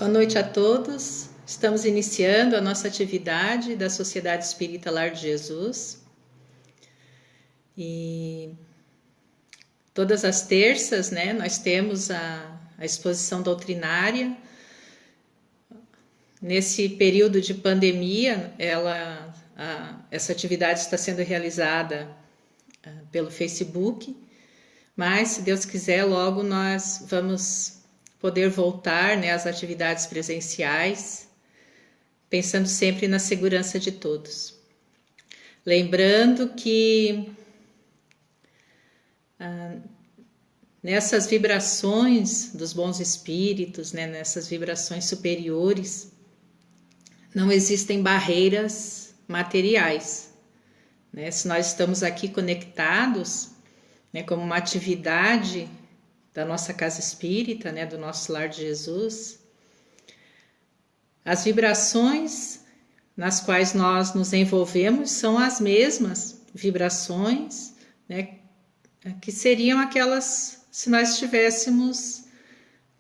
Boa noite a todos. Estamos iniciando a nossa atividade da Sociedade Espírita Lar de Jesus. E todas as terças, nós temos a exposição doutrinária. Nesse período de pandemia, essa atividade está sendo realizada pelo Facebook, mas, se Deus quiser, logo nós vamos poder voltar às atividades presenciais, pensando sempre na segurança de todos. Lembrando que nessas vibrações dos bons espíritos, nessas vibrações superiores, não existem barreiras materiais. Se nós estamos aqui conectados, como uma atividade da nossa casa espírita, do nosso Lar de Jesus, as vibrações nas quais nós nos envolvemos são as mesmas vibrações, que seriam aquelas se nós estivéssemos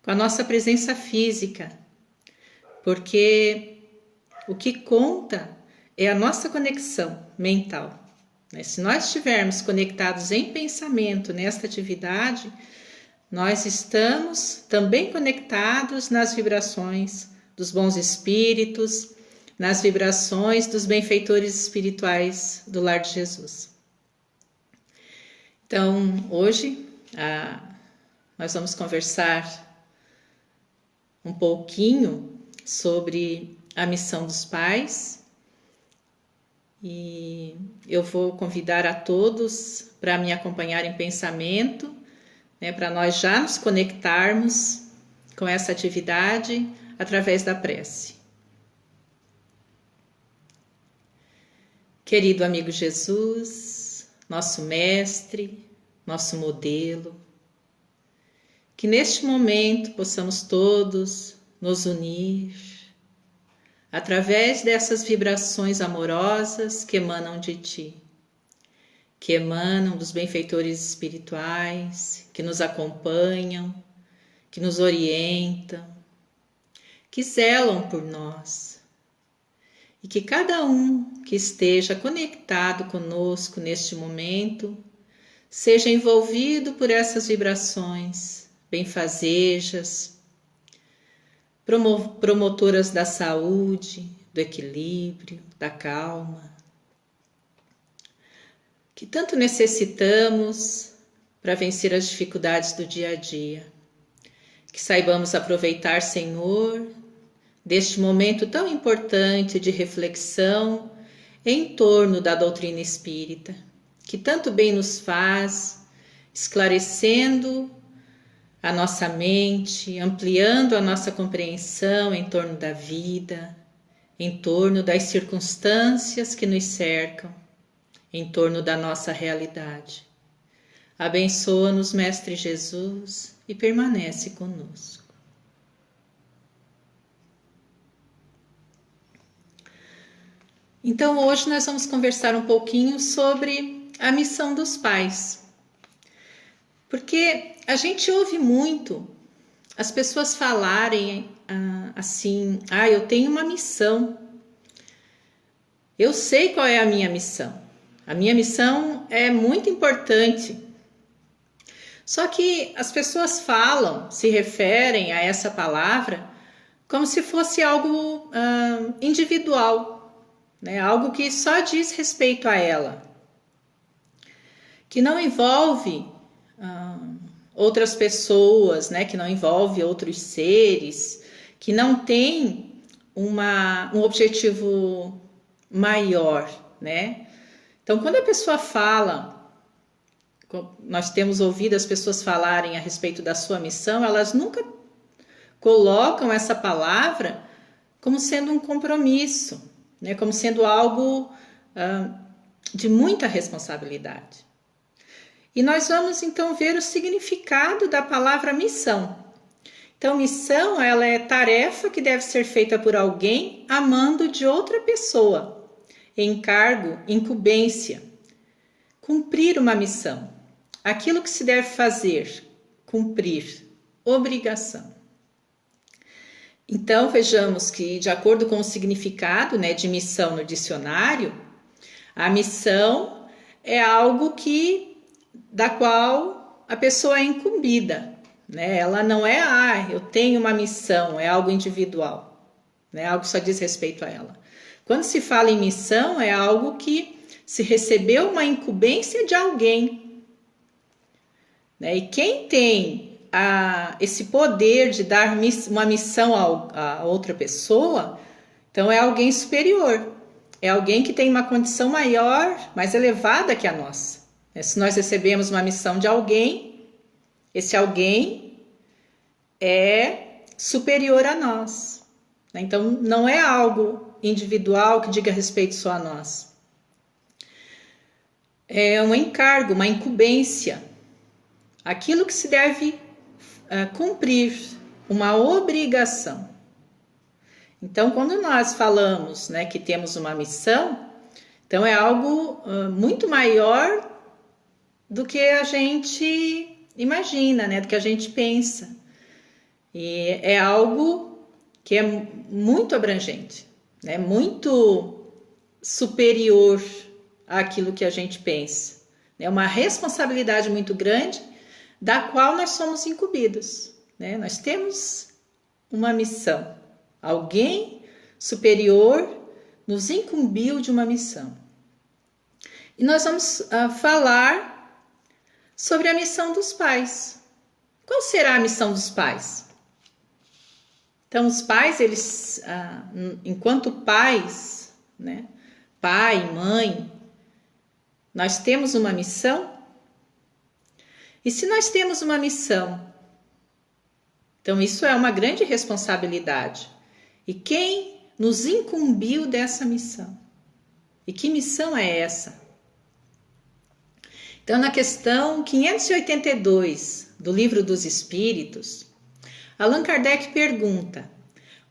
com a nossa presença física, porque o que conta é a nossa conexão mental. Se nós estivermos conectados em pensamento nesta atividade, nós estamos também conectados nas vibrações dos bons espíritos, nas vibrações dos benfeitores espirituais do Lar de Jesus. Então, hoje, nós vamos conversar um pouquinho sobre a missão dos pais, e eu vou convidar a todos para me acompanhar em pensamento, para nós já nos conectarmos com essa atividade através da prece. Querido amigo Jesus, nosso mestre, nosso modelo, que neste momento possamos todos nos unir através dessas vibrações amorosas que emanam de Ti, que emanam dos benfeitores espirituais, que nos acompanham, que nos orientam, que zelam por nós. E que cada um que esteja conectado conosco neste momento seja envolvido por essas vibrações benfazejas, promotoras da saúde, do equilíbrio, da calma, que tanto necessitamos para vencer as dificuldades do dia a dia. Que saibamos aproveitar, Senhor, deste momento tão importante de reflexão em torno da doutrina espírita, que tanto bem nos faz, esclarecendo a nossa mente, ampliando a nossa compreensão em torno da vida, em torno das circunstâncias que nos cercam, em torno da nossa realidade. Abençoa-nos, Mestre Jesus, e permanece conosco. Então, hoje nós vamos conversar um pouquinho sobre a missão dos pais. Porque a gente ouve muito as pessoas falarem assim, eu tenho uma missão. Eu sei qual é a minha missão. A minha missão é muito importante. Só que as pessoas se referem a essa palavra como se fosse algo individual, algo que só diz respeito a ela, que não envolve outras pessoas, que não envolve outros seres, que não tem um objetivo maior, Então, quando a pessoa fala, nós temos ouvido as pessoas falarem a respeito da sua missão, elas nunca colocam essa palavra como sendo um compromisso, como sendo algo de muita responsabilidade. E nós vamos então ver o significado da palavra missão. Então, missão, ela é tarefa que deve ser feita por alguém a mando de outra pessoa, encargo, incumbência. Cumprir uma missão. Aquilo que se deve fazer, cumprir, obrigação. Então, vejamos que, de acordo com o significado, né, de missão no dicionário, a missão é algo da qual a pessoa é incumbida, né? Ela não é, eu tenho uma missão, é algo individual, né? Algo que só diz respeito a ela. Quando se fala em missão, é algo que se recebeu uma incumbência de alguém, né? E quem tem esse poder de dar uma missão a outra pessoa, então é alguém superior, é alguém que tem uma condição maior, mais elevada que a nossa. Se nós recebemos uma missão de alguém, esse alguém é superior a nós. Então não é algo individual que diga respeito só a nós. É um encargo, uma incumbência, aquilo que se deve cumprir, uma obrigação. Então, quando nós falamos, né, que temos uma missão, então é algo muito maior do que a gente imagina, né, do que a gente pensa. E é algo que é muito abrangente, né, muito superior àquilo que a gente pensa. É uma responsabilidade muito grande da qual nós somos incumbidos, né? Nós temos uma missão. Alguém superior nos incumbiu de uma missão. E nós vamos falar sobre a missão dos pais. Qual será a missão dos pais? Então, os pais, eles, enquanto pais, né? Pai, mãe, nós temos uma missão. E se nós temos uma missão, então isso é uma grande responsabilidade. E quem nos incumbiu dessa missão? E que missão é essa? Então, na questão 582 do Livro dos Espíritos, Allan Kardec pergunta: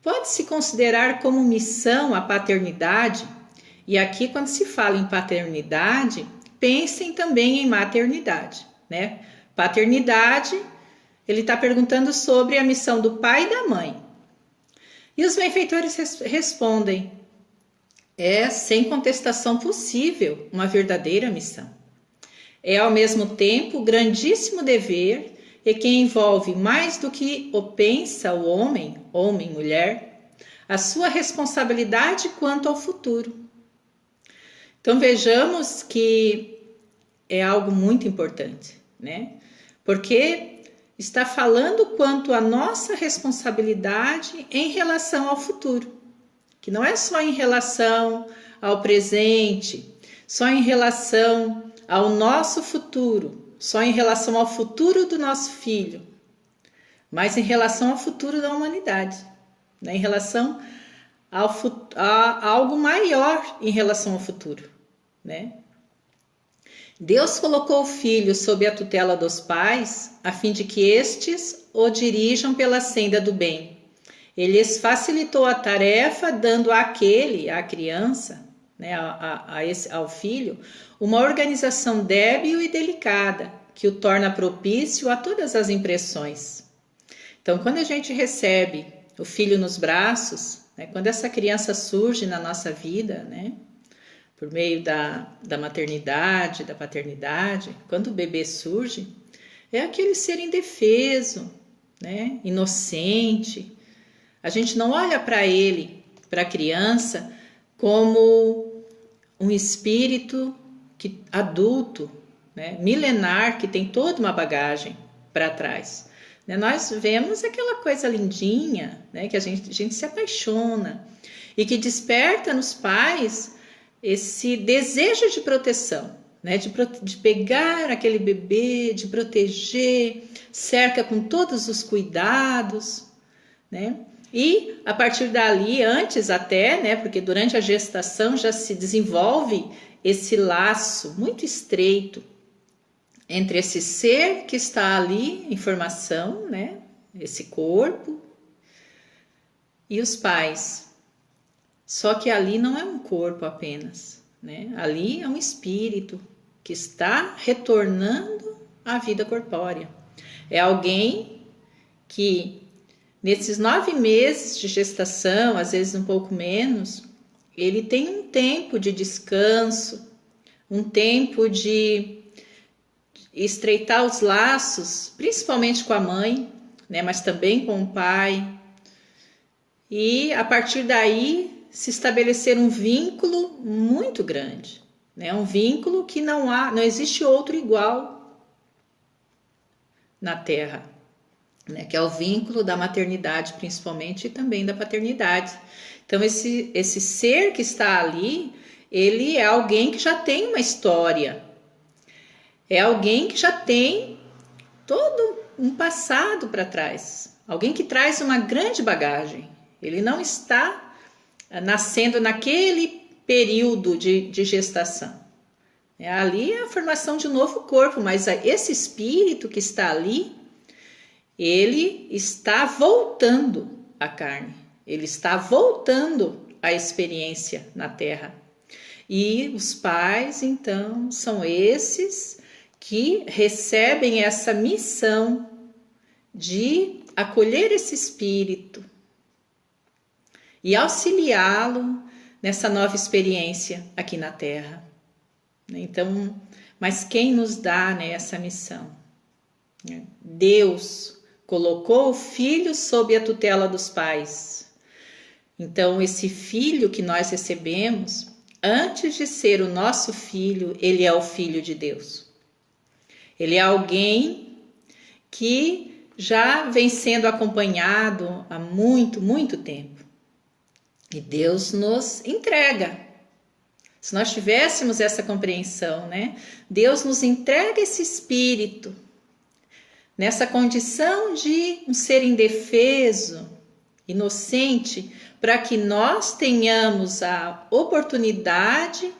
pode-se considerar como missão a paternidade? E aqui, quando se fala em paternidade, pensem também em maternidade, né? Paternidade, ele está perguntando sobre a missão do pai e da mãe. E os benfeitores respondem: é sem contestação possível uma verdadeira missão. É ao mesmo tempo grandíssimo dever e que envolve mais do que o pensa o homem, mulher, a sua responsabilidade quanto ao futuro. Então vejamos que é algo muito importante, né? Porque está falando quanto à nossa responsabilidade em relação ao futuro, que não é só em relação ao presente, só em relação ao nosso futuro, só em relação ao futuro do nosso filho, mas em relação ao futuro da humanidade, né? Em relação a algo maior em relação ao futuro, né? Deus colocou o filho sob a tutela dos pais, a fim de que estes o dirijam pela senda do bem. Ele lhes facilitou a tarefa, dando à criança, né, ao filho, uma organização débil e delicada, que o torna propício a todas as impressões. Então, quando a gente recebe o filho nos braços, né, quando essa criança surge na nossa vida, né, por meio da maternidade, da paternidade, quando o bebê surge, é aquele ser indefeso, né, inocente. A gente não olha para ele, para a criança, como um espírito adulto, né, milenar, que tem toda uma bagagem para trás. Né, nós vemos aquela coisa lindinha, né, que a gente se apaixona e que desperta nos pais esse desejo de proteção, né? De pegar aquele bebê, de proteger, cerca com todos os cuidados, né? E a partir dali, antes até, né? Porque durante a gestação já se desenvolve esse laço muito estreito entre esse ser que está ali em formação, né? Esse corpo e os pais. Só que ali não é um corpo apenas, né? Ali é um espírito que está retornando à vida corpórea. É alguém que Nesses 9 meses de gestação, às vezes um pouco menos, ele tem um tempo de descanso, um tempo de estreitar os laços, principalmente com a mãe, né, mas também com o pai. E a partir daí se estabelecer um vínculo muito grande, né, um vínculo que não existe outro igual na Terra, né, que é o vínculo da maternidade, principalmente, e também da paternidade. Então, esse ser que está ali, ele é alguém que já tem uma história, é alguém que já tem todo um passado para trás, alguém que traz uma grande bagagem. Ele não está nascendo naquele período de gestação. Ali é a formação de um novo corpo, mas esse espírito que está ali, ele está voltando à carne, ele está voltando à experiência na Terra. E os pais, então, são esses que recebem essa missão de acolher esse espírito e auxiliá-lo nessa nova experiência aqui na Terra. Então, mas quem nos dá, né, essa missão? Deus colocou o filho sob a tutela dos pais. Então, esse filho que nós recebemos, antes de ser o nosso filho, ele é o filho de Deus. Ele é alguém que já vem sendo acompanhado há muito, muito tempo. E Deus nos entrega. Se nós tivéssemos essa compreensão, né? Deus nos entrega esse espírito nessa condição de um ser indefeso, inocente, para que nós tenhamos a oportunidade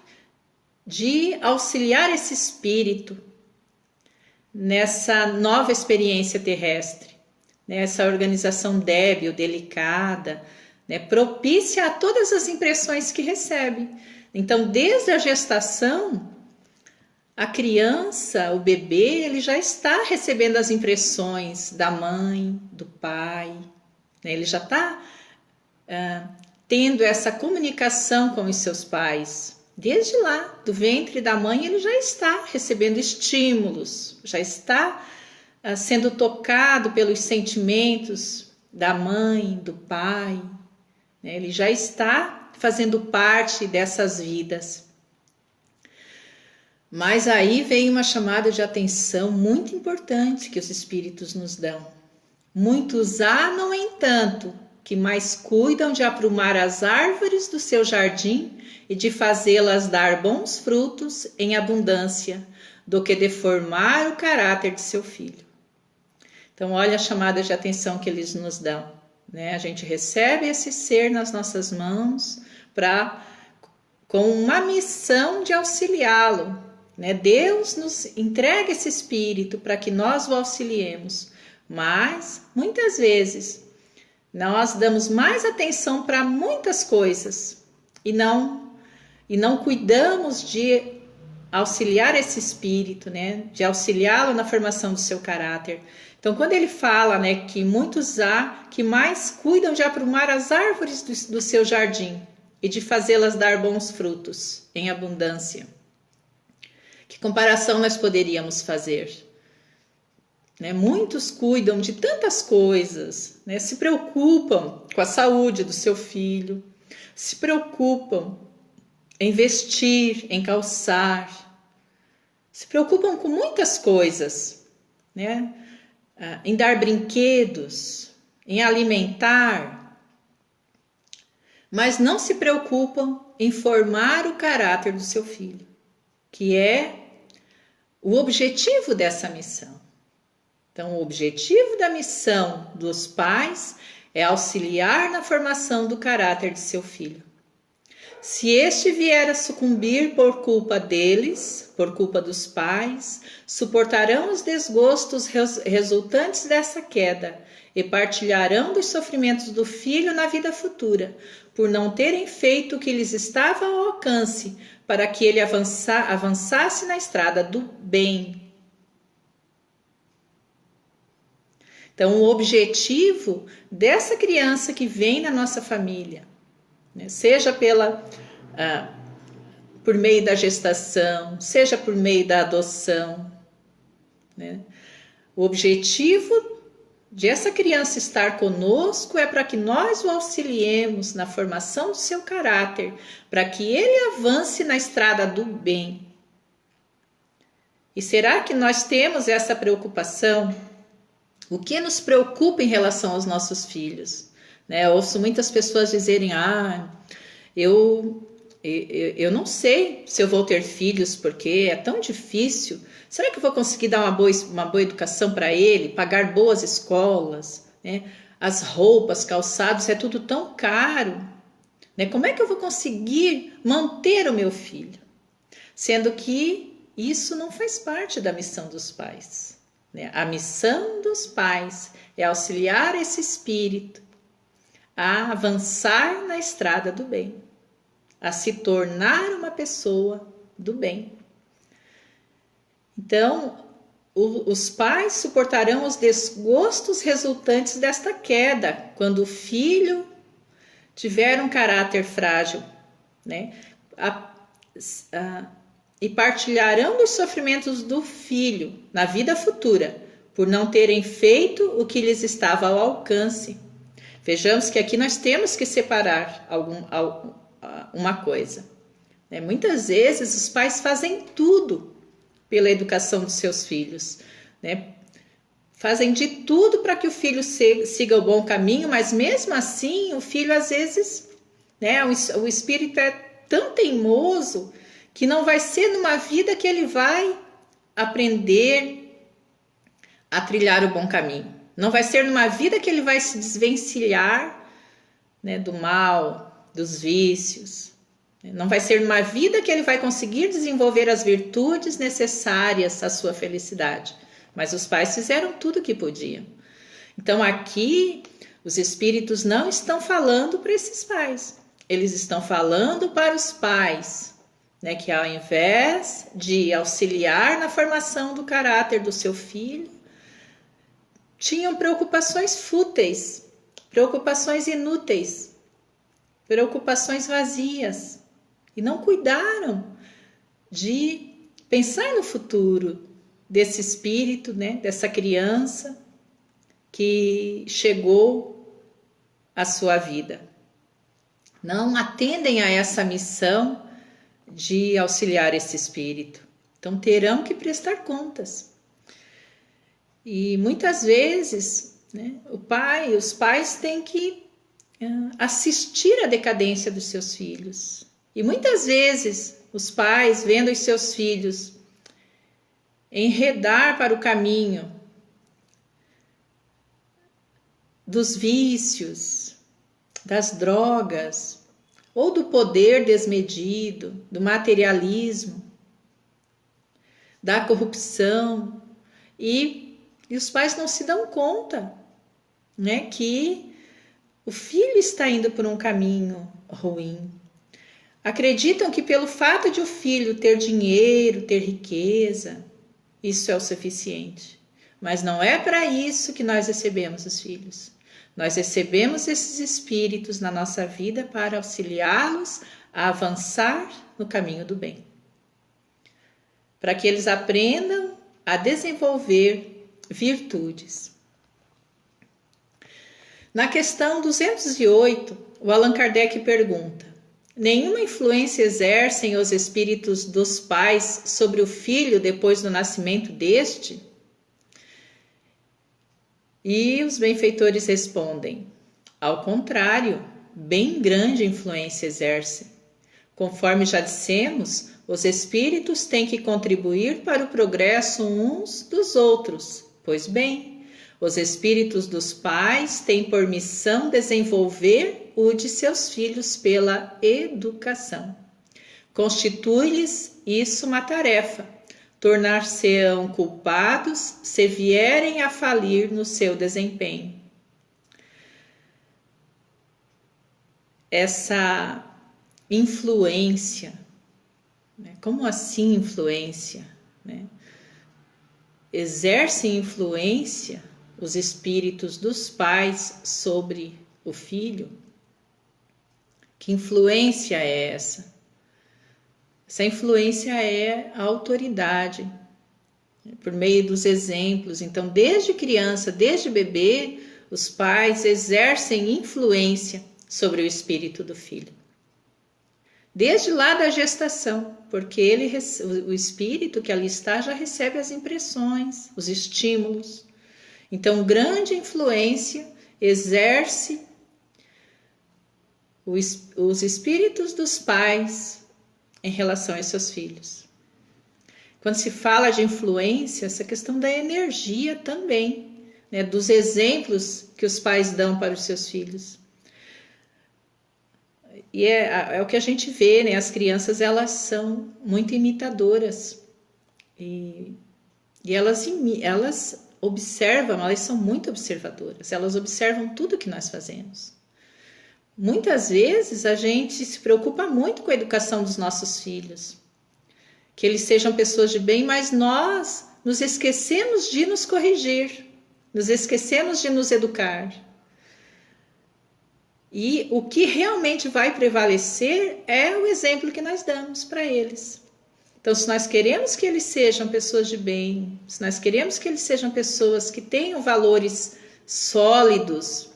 de auxiliar esse espírito nessa nova experiência terrestre, nessa organização débil, delicada, né, propícia a todas as impressões que recebe. Então, desde a gestação, a criança, o bebê, ele já está recebendo as impressões da mãe, do pai, né? Ele já está tendo essa comunicação com os seus pais. Desde lá, do ventre da mãe, ele já está recebendo estímulos, já está sendo tocado pelos sentimentos da mãe, do pai, né? Ele já está fazendo parte dessas vidas. Mas aí vem uma chamada de atenção muito importante que os espíritos nos dão. Muitos há, no entanto, que mais cuidam de aprumar as árvores do seu jardim e de fazê-las dar bons frutos em abundância, do que deformar o caráter de seu filho. Então, olha a chamada de atenção que eles nos dão, né? A gente recebe esse ser nas nossas mãos com uma missão de auxiliá-lo, né? Deus nos entrega esse espírito para que nós o auxiliemos, mas muitas vezes nós damos mais atenção para muitas coisas e não cuidamos de auxiliar esse espírito, né? De auxiliá-lo na formação do seu caráter. Então, quando ele fala, né, que muitos há que mais cuidam de aprumar as árvores do seu jardim e de fazê-las dar bons frutos em abundância. Que comparação nós poderíamos fazer? Né? Muitos cuidam de tantas coisas, né? Se preocupam com a saúde do seu filho, se preocupam em vestir, em calçar, se preocupam com muitas coisas, né? Em dar brinquedos, em alimentar, mas não se preocupam em formar o caráter do seu filho, que é o objetivo dessa missão. Então, o objetivo da missão dos pais é auxiliar na formação do caráter de seu filho. Se este vier a sucumbir por culpa deles, por culpa dos pais, suportarão os desgostos resultantes dessa queda e partilharão dos sofrimentos do filho na vida futura, por não terem feito o que lhes estava ao alcance, para que ele avançasse na estrada do bem. Então, o objetivo dessa criança que vem na nossa família, né, seja por meio da gestação, seja por meio da adoção, né, o objetivo de essa criança estar conosco é para que nós o auxiliemos na formação do seu caráter, para que ele avance na estrada do bem. E será que nós temos essa preocupação? O que nos preocupa em relação aos nossos filhos? Né? Eu ouço muitas pessoas dizerem, eu não sei se eu vou ter filhos porque é tão difícil. Será que eu vou conseguir dar uma boa educação para ele, pagar boas escolas, né? As roupas, calçados, é tudo tão caro. Né? Como é que eu vou conseguir manter o meu filho? Sendo que isso não faz parte da missão dos pais. Né? A missão dos pais é auxiliar esse espírito a avançar na estrada do bem, a se tornar uma pessoa do bem. Então, os pais suportarão os desgostos resultantes desta queda, quando o filho tiver um caráter frágil, né? E partilharão dos sofrimentos do filho na vida futura, por não terem feito o que lhes estava ao alcance. Vejamos que aqui nós temos que separar uma coisa. Né? Muitas vezes os pais fazem tudo pela educação dos seus filhos, né? Fazem de tudo para que o filho siga o bom caminho, mas mesmo assim o filho às vezes, né, o espírito é tão teimoso que não vai ser numa vida que ele vai aprender a trilhar o bom caminho. Não vai ser numa vida que ele vai se desvencilhar, né, do mal, dos vícios. Não vai ser numa vida que ele vai conseguir desenvolver as virtudes necessárias à sua felicidade. Mas os pais fizeram tudo o que podiam. Então aqui os espíritos não estão falando para esses pais. Eles estão falando para os pais, né, que ao invés de auxiliar na formação do caráter do seu filho, tinham preocupações fúteis, preocupações inúteis, preocupações vazias. E não cuidaram de pensar no futuro desse espírito, né, dessa criança que chegou à sua vida. Não atendem a essa missão de auxiliar esse espírito. Então terão que prestar contas. E muitas vezes, né, os pais têm que assistir à decadência dos seus filhos. E muitas vezes os pais, vendo os seus filhos enredar para o caminho dos vícios, das drogas, ou do poder desmedido, do materialismo, da corrupção, e os pais não se dão conta, né, que o filho está indo por um caminho ruim. Acreditam que pelo fato de o filho ter dinheiro, ter riqueza, isso é o suficiente. Mas não é para isso que nós recebemos os filhos. Nós recebemos esses espíritos na nossa vida para auxiliá-los a avançar no caminho do bem. Para que eles aprendam a desenvolver virtudes. Na questão 208, o Allan Kardec pergunta: nenhuma influência exercem os espíritos dos pais sobre o filho depois do nascimento deste? E os benfeitores respondem: ao contrário, bem grande influência exercem. Conforme já dissemos, os espíritos têm que contribuir para o progresso uns dos outros. Pois bem, os espíritos dos pais têm por missão desenvolver o de seus filhos pela educação. Constitui-lhes isso uma tarefa. Tornar-se-ão culpados se vierem a falir no seu desempenho. Essa influência, né? Como assim influência? Né? Exercem influência os espíritos dos pais sobre o filho? Que influência é essa? Essa influência é a autoridade, por meio dos exemplos. Então, desde criança, desde bebê, os pais exercem influência sobre o espírito do filho. Desde lá da gestação, porque o espírito que ali está já recebe as impressões, os estímulos. Então, grande influência exerce os espíritos dos pais em relação aos seus filhos. Quando se fala de influência, essa questão da energia também, né, dos exemplos que os pais dão para os seus filhos. E é o que a gente vê, né? As crianças, elas são muito imitadoras. E elas observam, elas são muito observadoras. Elas observam tudo que nós fazemos. Muitas vezes a gente se preocupa muito com a educação dos nossos filhos. Que eles sejam pessoas de bem, mas nós nos esquecemos de nos corrigir. Nos esquecemos de nos educar. E o que realmente vai prevalecer é o exemplo que nós damos para eles. Então, se nós queremos que eles sejam pessoas de bem, se nós queremos que eles sejam pessoas que tenham valores sólidos,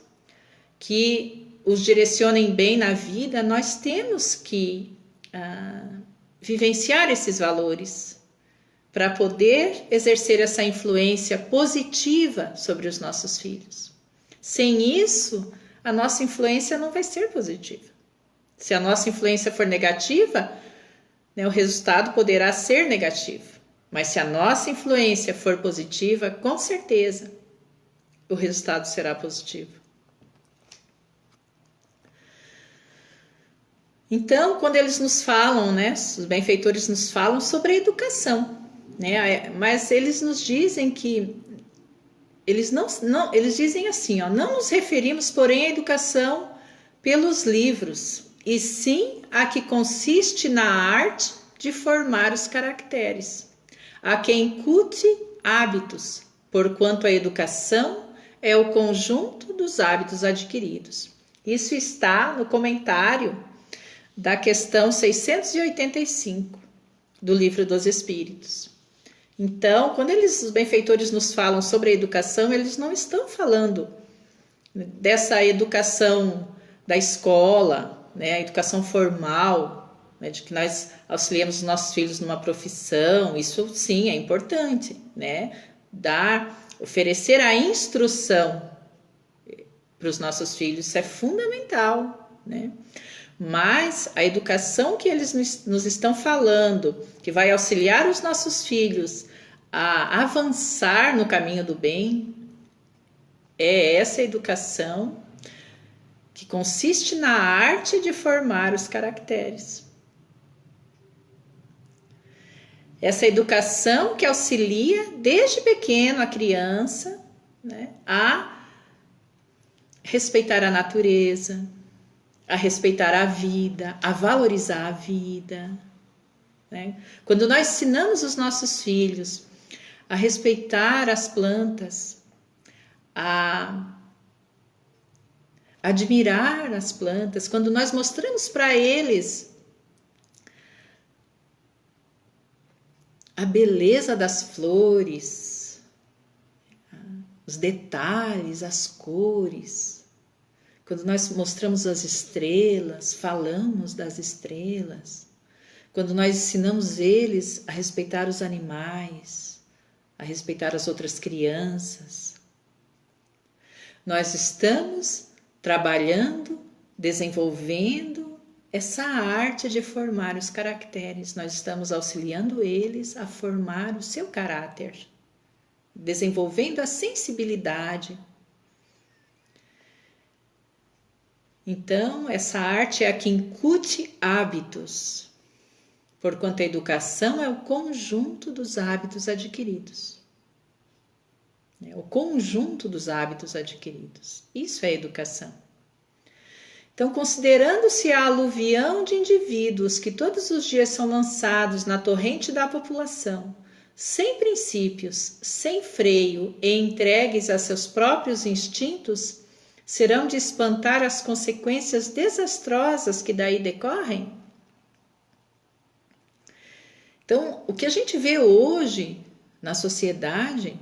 que os direcionem bem na vida, nós temos que vivenciar esses valores para poder exercer essa influência positiva sobre os nossos filhos. Sem isso, a nossa influência não vai ser positiva. Se a nossa influência for negativa, né, o resultado poderá ser negativo. Mas se a nossa influência for positiva, com certeza o resultado será positivo. Então, quando eles nos falam, né, os benfeitores nos falam sobre a educação, né, mas eles nos dizem que eles dizem assim, ó, não nos referimos, porém, à educação pelos livros, e sim a que consiste na arte de formar os caracteres, a que incute hábitos, porquanto a educação é o conjunto dos hábitos adquiridos. Isso está no comentário da questão 685 do Livro dos Espíritos. Então, quando os benfeitores nos falam sobre a educação, eles não estão falando dessa educação da escola, né, a educação formal, né, de que nós auxiliamos os nossos filhos numa profissão. Isso sim é importante, né? Oferecer a instrução para os nossos filhos, isso é fundamental, né? Mas a educação que eles nos estão falando, que vai auxiliar os nossos filhos a avançar no caminho do bem, é essa educação que consiste na arte de formar os caracteres. Essa educação que auxilia desde pequeno a criança, né, a respeitar a natureza, a respeitar a vida, a valorizar a vida, né? Quando nós ensinamos os nossos filhos a respeitar as plantas, a admirar as plantas, quando nós mostramos para eles a beleza das flores, os detalhes, as cores, quando nós mostramos as estrelas, falamos das estrelas, quando nós ensinamos eles a respeitar os animais, a respeitar as outras crianças, nós estamos trabalhando, desenvolvendo essa arte de formar os caracteres, nós estamos auxiliando eles a formar o seu caráter, desenvolvendo a sensibilidade. Então, essa arte é a que incute hábitos, porquanto a educação é o conjunto dos hábitos adquiridos. É o conjunto dos hábitos adquiridos. Isso é educação. Então, considerando-se a aluvião de indivíduos que todos os dias são lançados na torrente da população, sem princípios, sem freio e entregues a seus próprios instintos, serão de espantar as consequências desastrosas que daí decorrem? Então, o que a gente vê hoje na sociedade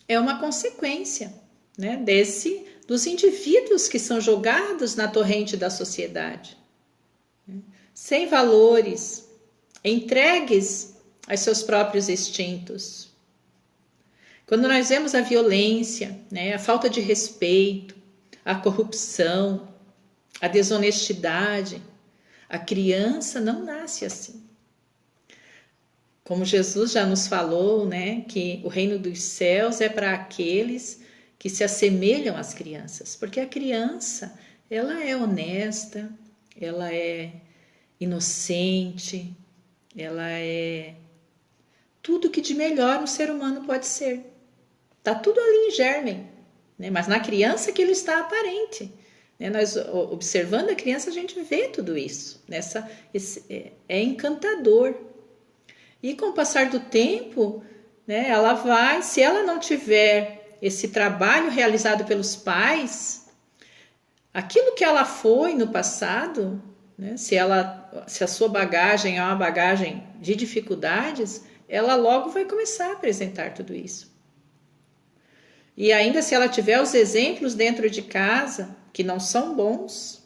é uma consequência, né, dos indivíduos que são jogados na torrente da sociedade, né, sem valores, entregues aos seus próprios instintos. Quando nós vemos a violência, né, a falta de respeito, a corrupção, a desonestidade, a criança não nasce assim. Como Jesus já nos falou, né, que o reino dos céus é para aqueles que se assemelham às crianças, porque a criança, ela é honesta, ela é inocente, ela é tudo que de melhor um ser humano pode ser. Tá tudo ali em germen, né? Mas na criança aquilo está aparente, né? Nós observando a criança a gente vê tudo isso, é encantador. E com o passar do tempo, né, ela vai, se ela não tiver esse trabalho realizado pelos pais, aquilo que ela foi no passado, né, se a sua bagagem é uma bagagem de dificuldades, ela logo vai começar a apresentar tudo isso. E ainda se ela tiver os exemplos dentro de casa que não são bons,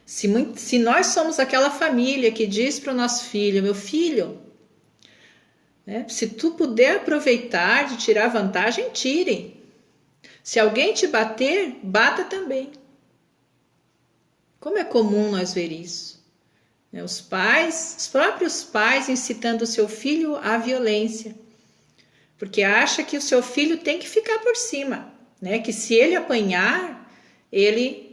se nós somos aquela família que diz para o nosso filho, meu filho, né, se tu puder aproveitar de tirar vantagem, tire. Se alguém te bater, bata também. Como é comum nós ver isso, né? Os próprios pais incitando o seu filho à violência, porque acha que o seu filho tem que ficar por cima, né? Que se ele apanhar, ele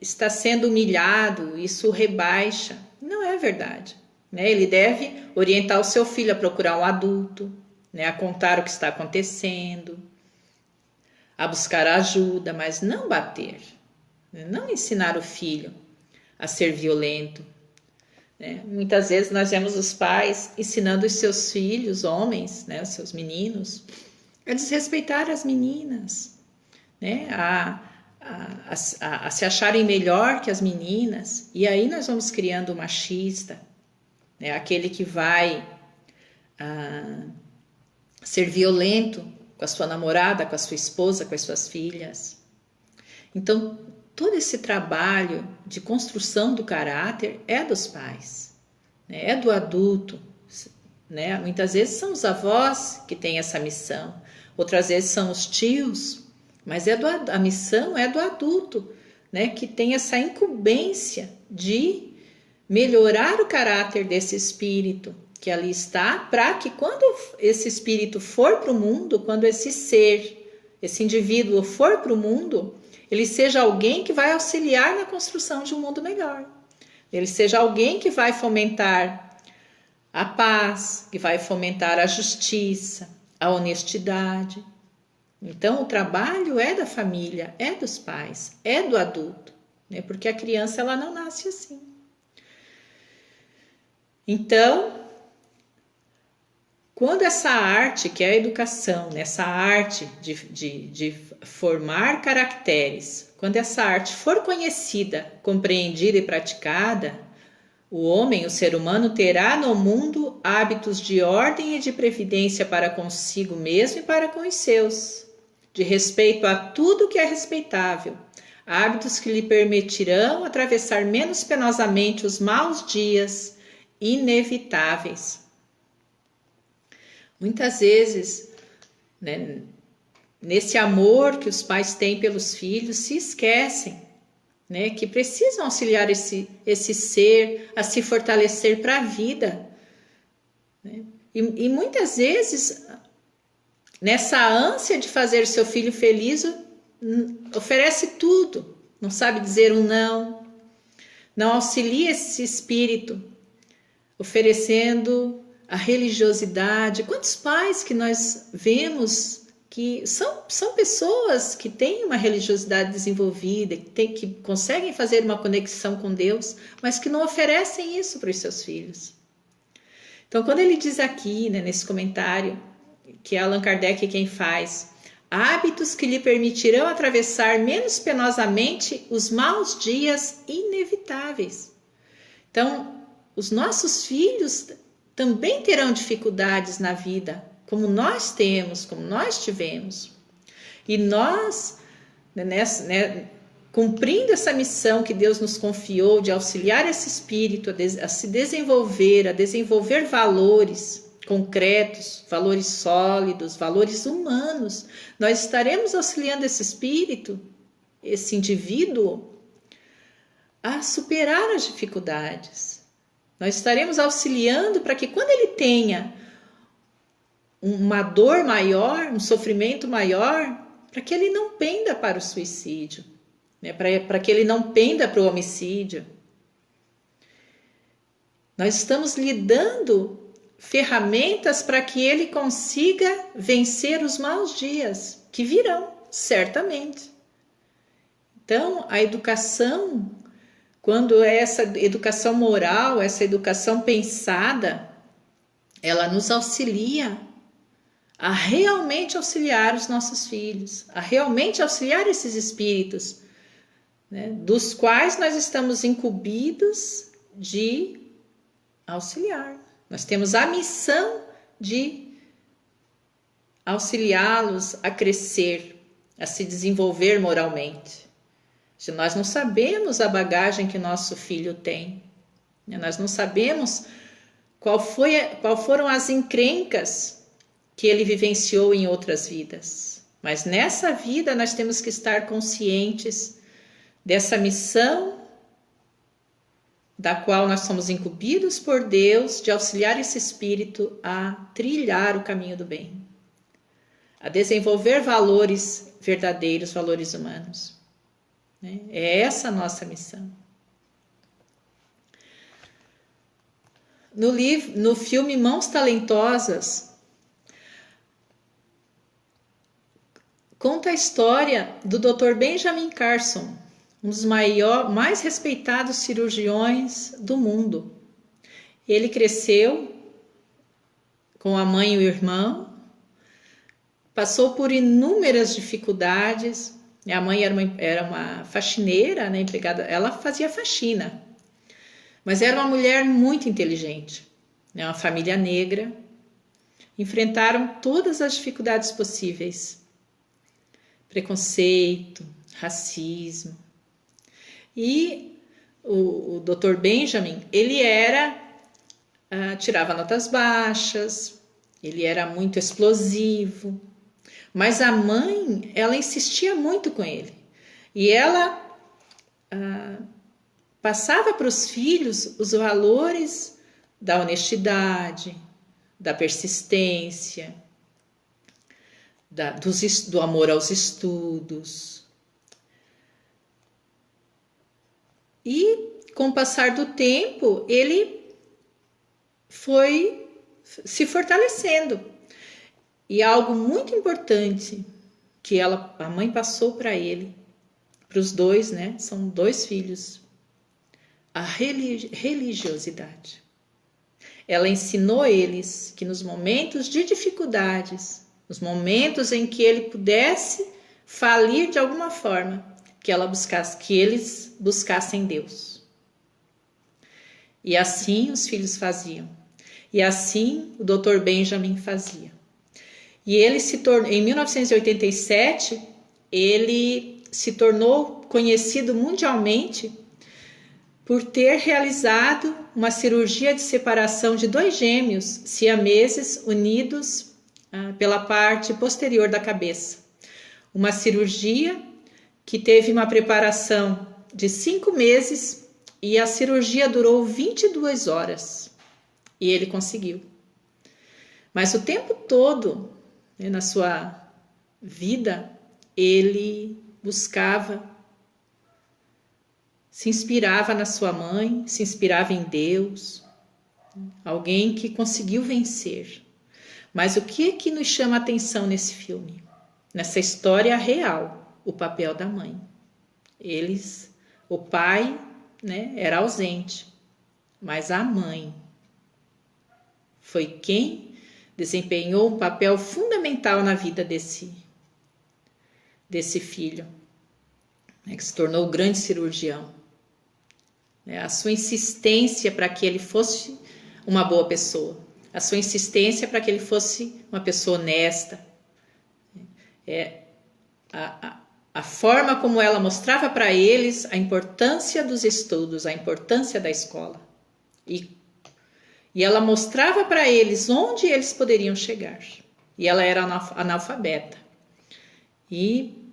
está sendo humilhado, isso rebaixa. Não é verdade, né? Ele deve orientar o seu filho a procurar um adulto, né? A contar o que está acontecendo, a buscar ajuda, mas não bater, né? Não ensinar o filho a ser violento, né? Muitas vezes nós vemos os pais ensinando os seus filhos, homens, né? Os seus meninos, a desrespeitar as meninas, né? A se acharem melhor que as meninas, e aí nós vamos criando o machista, né? Aquele que vai ser violento com a sua namorada, com a sua esposa, com as suas filhas. Então, todo esse trabalho de construção do caráter é dos pais, né? É do adulto, né? Muitas vezes são os avós que têm essa missão, outras vezes são os tios, mas a missão é do adulto, né? Que tem essa incumbência de melhorar o caráter desse espírito que ali está, para que quando esse espírito for para o mundo, quando esse indivíduo for para o mundo, ele seja alguém que vai auxiliar na construção de um mundo melhor. Ele seja alguém que vai fomentar a paz, que vai fomentar a justiça, a honestidade. Então, o trabalho é da família, é dos pais, é do adulto, né? Porque a criança ela não nasce assim. Então, quando essa arte, que é a educação, essa arte de formar caracteres, quando essa arte for conhecida, compreendida e praticada, o homem, o ser humano, terá no mundo hábitos de ordem e de previdência para consigo mesmo e para com os seus, de respeito a tudo que é respeitável, hábitos que lhe permitirão atravessar menos penosamente os maus dias inevitáveis. Muitas vezes, né, nesse amor que os pais têm pelos filhos, se esquecem, né, que precisam auxiliar esse ser a se fortalecer para a vida, né? E muitas vezes, nessa ânsia de fazer seu filho feliz, oferece tudo, não sabe dizer um não auxilia esse espírito, oferecendo a religiosidade. Quantos pais que nós vemos que são pessoas que têm uma religiosidade desenvolvida, que conseguem fazer uma conexão com Deus, mas que não oferecem isso para os seus filhos. Então, quando ele diz aqui, né, nesse comentário, que é Allan Kardec quem faz, hábitos que lhe permitirão atravessar menos penosamente os maus dias inevitáveis. Então, os nossos filhos também terão dificuldades na vida, como nós temos, como nós tivemos. E nós, cumprindo essa missão que Deus nos confiou de auxiliar esse espírito a se desenvolver, a desenvolver valores concretos, valores sólidos, valores humanos, nós estaremos auxiliando esse espírito, esse indivíduo, a superar as dificuldades. Nós estaremos auxiliando para que quando ele tenha uma dor maior, um sofrimento maior, para que ele não penda para o suicídio, né? Para que ele não penda para o homicídio. Nós estamos lhe dando ferramentas para que ele consiga vencer os maus dias que virão, certamente. Então, a educação, quando é essa educação moral, essa educação pensada, ela nos auxilia a realmente auxiliar os nossos filhos, a realmente auxiliar esses espíritos, né, dos quais nós estamos incumbidos de auxiliar. Nós temos a missão de auxiliá-los a crescer, a se desenvolver moralmente. Se nós não sabemos a bagagem que nosso filho tem, né, nós não sabemos qual foram as encrencas que ele vivenciou em outras vidas. Mas nessa vida nós temos que estar conscientes dessa missão da qual nós somos incumbidos por Deus de auxiliar esse espírito a trilhar o caminho do bem, a desenvolver valores verdadeiros, valores humanos. É essa a nossa missão. No filme Mãos Talentosas, conta a história do Dr. Benjamin Carson, um dos mais respeitados cirurgiões do mundo. Ele cresceu com a mãe e o irmão, passou por inúmeras dificuldades. A mãe era uma faxineira, né, empregada, ela fazia faxina, mas era uma mulher muito inteligente, né, uma família negra. Enfrentaram todas as dificuldades possíveis, preconceito, racismo. E o Dr. Benjamin, ele tirava notas baixas, ele era muito explosivo, mas a mãe, ela insistia muito com ele. E ela passava para os filhos os valores da honestidade, da persistência, do amor aos estudos. E com o passar do tempo, ele foi se fortalecendo. E algo muito importante que a mãe passou para ele, para os dois, né? São 2 filhos. A religiosidade. Ela ensinou eles que nos momentos de dificuldades, nos momentos em que ele pudesse falir de alguma forma, que eles buscassem Deus. E assim os filhos faziam. E assim o Dr. Benjamin fazia. E ele em 1987, ele se tornou conhecido mundialmente por ter realizado uma cirurgia de separação de 2 gêmeos siameses unidos pela parte posterior da cabeça. Uma cirurgia que teve uma preparação de 5 meses e a cirurgia durou 22 horas. E ele conseguiu. Mas o tempo todo, né, na sua vida, ele buscava, se inspirava na sua mãe, se inspirava em Deus, alguém que conseguiu vencer. Mas o que nos chama a atenção nesse filme? Nessa história real, o papel da mãe. O pai, né, era ausente, mas a mãe foi quem desempenhou um papel fundamental na vida desse filho, né, que se tornou o grande cirurgião. A sua insistência para que ele fosse uma boa pessoa, a sua insistência para que ele fosse uma pessoa honesta, a forma como ela mostrava para eles a importância dos estudos, a importância da escola. E ela mostrava para eles onde eles poderiam chegar. E ela era analfabeta. E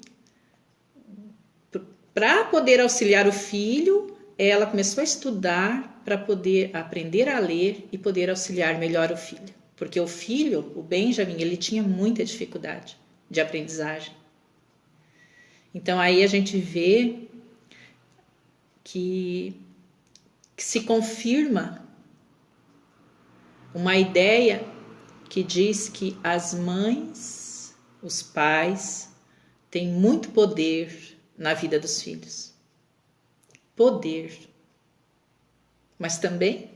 para poder auxiliar o filho, ela começou a estudar para poder aprender a ler e poder auxiliar melhor o filho. Porque o filho, o Benjamin, ele tinha muita dificuldade de aprendizagem. Então aí a gente vê que se confirma uma ideia que diz que as mães, os pais, têm muito poder na vida dos filhos. Poder. Mas também,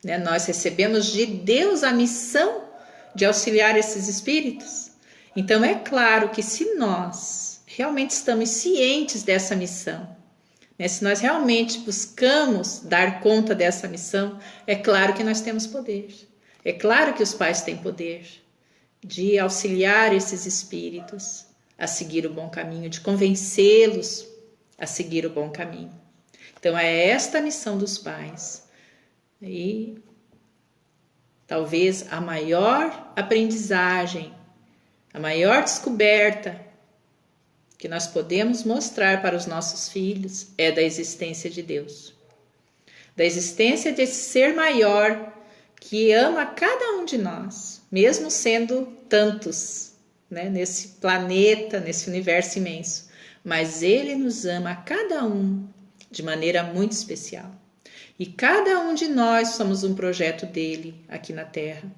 né, nós recebemos de Deus a missão de auxiliar esses espíritos. Então é claro que se nós realmente estamos cientes dessa missão, né, se nós realmente buscamos dar conta dessa missão, é claro que nós temos poder. É claro que os pais têm poder de auxiliar esses espíritos a seguir o bom caminho, de convencê-los a seguir o bom caminho. Então é esta a missão dos pais. E talvez a maior aprendizagem, a maior descoberta que nós podemos mostrar para os nossos filhos é da existência de Deus. Da existência desse ser maior que ama cada um de nós, mesmo sendo tantos, né, nesse planeta, nesse universo imenso. Mas Ele nos ama a cada um de maneira muito especial. E cada um de nós somos um projeto dele aqui na Terra.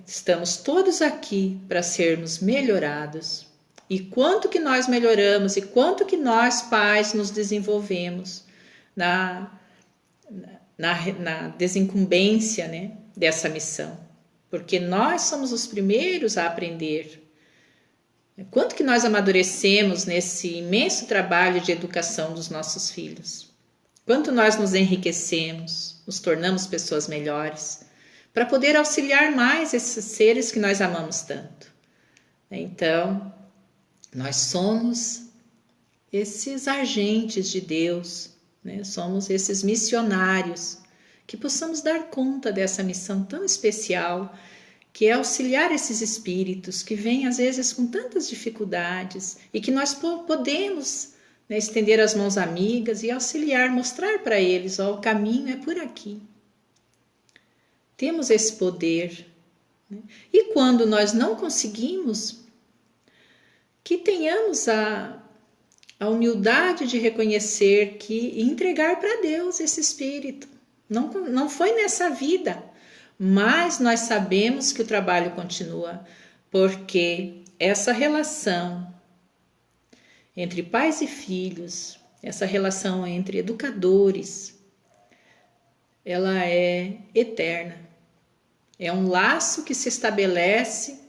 Estamos todos aqui para sermos melhorados. E quanto que nós melhoramos e quanto que nós, pais, nos desenvolvemos na desincumbência, né, dessa missão. Porque nós somos os primeiros a aprender. Quanto que nós amadurecemos nesse imenso trabalho de educação dos nossos filhos. Quanto nós nos enriquecemos, nos tornamos pessoas melhores, para poder auxiliar mais esses seres que nós amamos tanto. Então, nós somos esses agentes de Deus, né? Somos esses missionários, que possamos dar conta dessa missão tão especial, que é auxiliar esses espíritos que vêm às vezes com tantas dificuldades e que nós podemos, né, estender as mãos amigas e auxiliar, mostrar para eles, ó, o caminho é por aqui. Temos esse poder, né? E quando nós não conseguimos, que tenhamos a humildade de reconhecer e entregar para Deus esse espírito. Não foi nessa vida, mas nós sabemos que o trabalho continua, porque essa relação entre pais e filhos, essa relação entre educadores, ela é eterna. É um laço que se estabelece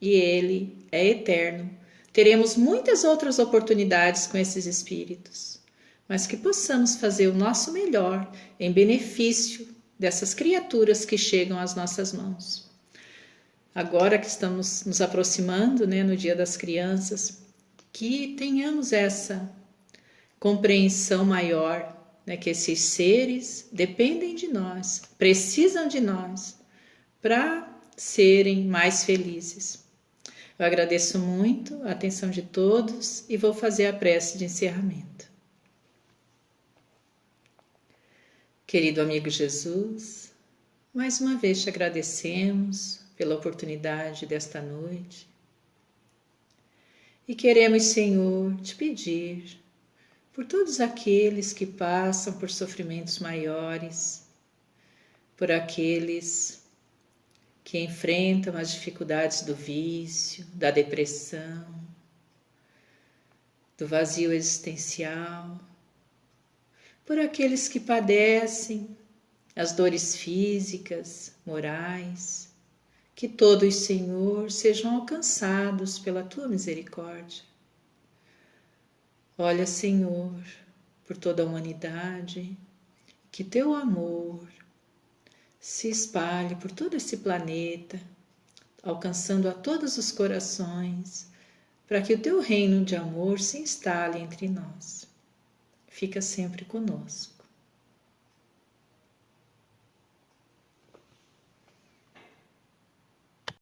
e ele é eterno. Teremos muitas outras oportunidades com esses espíritos, mas que possamos fazer o nosso melhor em benefício dessas criaturas que chegam às nossas mãos. Agora que estamos nos aproximando, né, no Dia das Crianças, que tenhamos essa compreensão maior, né, que esses seres dependem de nós, precisam de nós para serem mais felizes. Eu agradeço muito a atenção de todos e vou fazer a prece de encerramento. Querido amigo Jesus, mais uma vez te agradecemos pela oportunidade desta noite e queremos, Senhor, te pedir por todos aqueles que passam por sofrimentos maiores, por aqueles que enfrentam as dificuldades do vício, da depressão, do vazio existencial, por aqueles que padecem as dores físicas, morais, que todos, Senhor, sejam alcançados pela tua misericórdia. Olha, Senhor, por toda a humanidade, que teu amor se espalhe por todo esse planeta, alcançando a todos os corações, para que o teu reino de amor se instale entre nós. Fica sempre conosco.